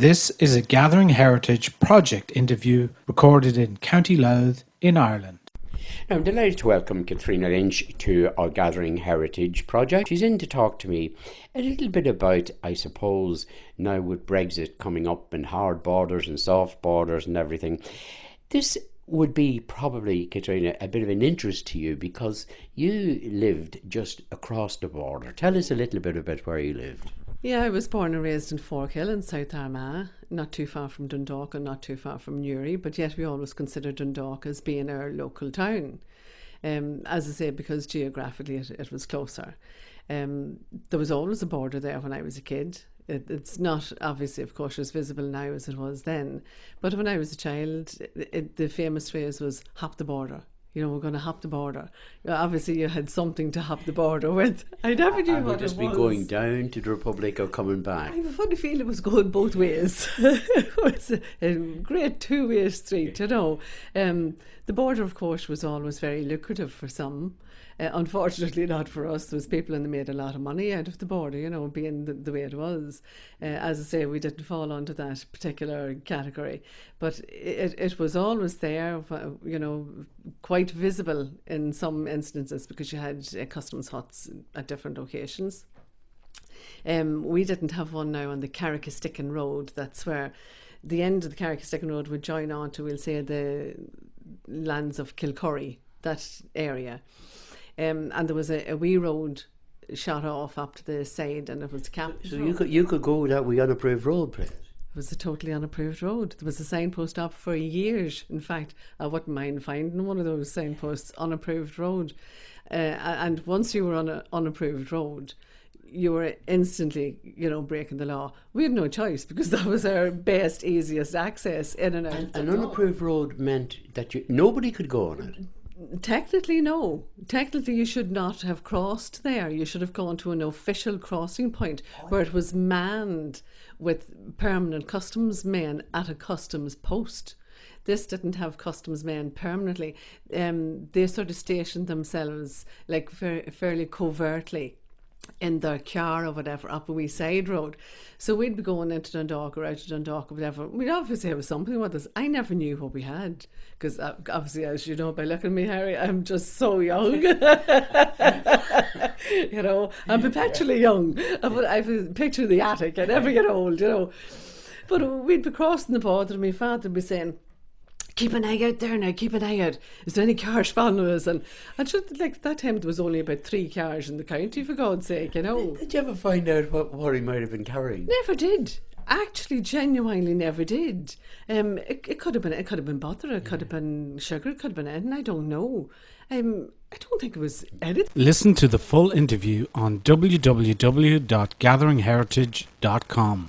This is a Gathering Heritage project interview recorded in County Louth in Ireland. Now, I'm delighted to welcome Catherina Lynch to our Gathering Heritage project. She's in to talk to me a little bit about, I suppose, now with Brexit coming up and hard borders and soft borders and everything. This would be probably, Catherina, a bit of an interest to you because you lived just across the border. Tell us a little bit about where you lived. Yeah, I was born and raised in Forkhill in South Armagh, not too far from Dundalk and not too far from Newry, but yet we always consider Dundalk as being our local town. As I say, because geographically it was closer. There was always a border there when I was a kid. It's not obviously, of course, as visible now as it was then. But when I was a child, the famous phrase was hop the border. You know, we're going to hop the border. Obviously, you had something to hop the border with. I never knew what it was. Would this be going down to the Republic or coming back? I have a funny feeling it was going both ways. It was a great two-way street, you know. The border, of course, was always very lucrative for some. Unfortunately, not for us. There was people and they made a lot of money out of the border, you know, being the way it was. As I say, we didn't fall onto that particular category. But it was always there, you know, quite visible in some instances because you had customs huts at different locations. We didn't have one now on the Carrick-a-Stickin Road. That's where the end of the Carrick-a-Stickin Road would join on to, we'll say, the lands of Kilcurry, that area. And there was a wee road shot off up to the side and it was capped. So you could go that wee unapproved road, please? It was a totally unapproved road. There was a signpost up for years. In fact, I wouldn't mind finding one of those signposts, unapproved road. And once you were on an unapproved road, you were instantly, you know, breaking the law. We had no choice because that was our best, easiest access in and out. An unapproved road meant that nobody could go on it. Technically, no. Technically, you should not have crossed there. You should have gone to an official crossing point where it was manned with permanent customs men at a customs post. This didn't have customs men permanently. They sort of stationed themselves like fairly covertly in their car or whatever up a wee side road. So we'd be going into Dundalk or out of Dundalk or whatever. We'd obviously have something with us. I never knew what we had because obviously, as you know by looking at me, Harry, I'm just so young. You know, I'm perpetually young. I have a picture of the attic. I never get old, you know. But we'd be crossing the border and my father would be saying, keep an eye out there now, keep an eye out. Is there any cars following us? And just like that time there was only about 3 cars in the county, for God's sake, you know. Did you ever find out what he might have been carrying? Never did. Actually, genuinely never did. It could have been butter, it could have been sugar, it could have been anything, I don't know. I don't think it was anything. Listen to the full interview on www.gatheringheritage.com.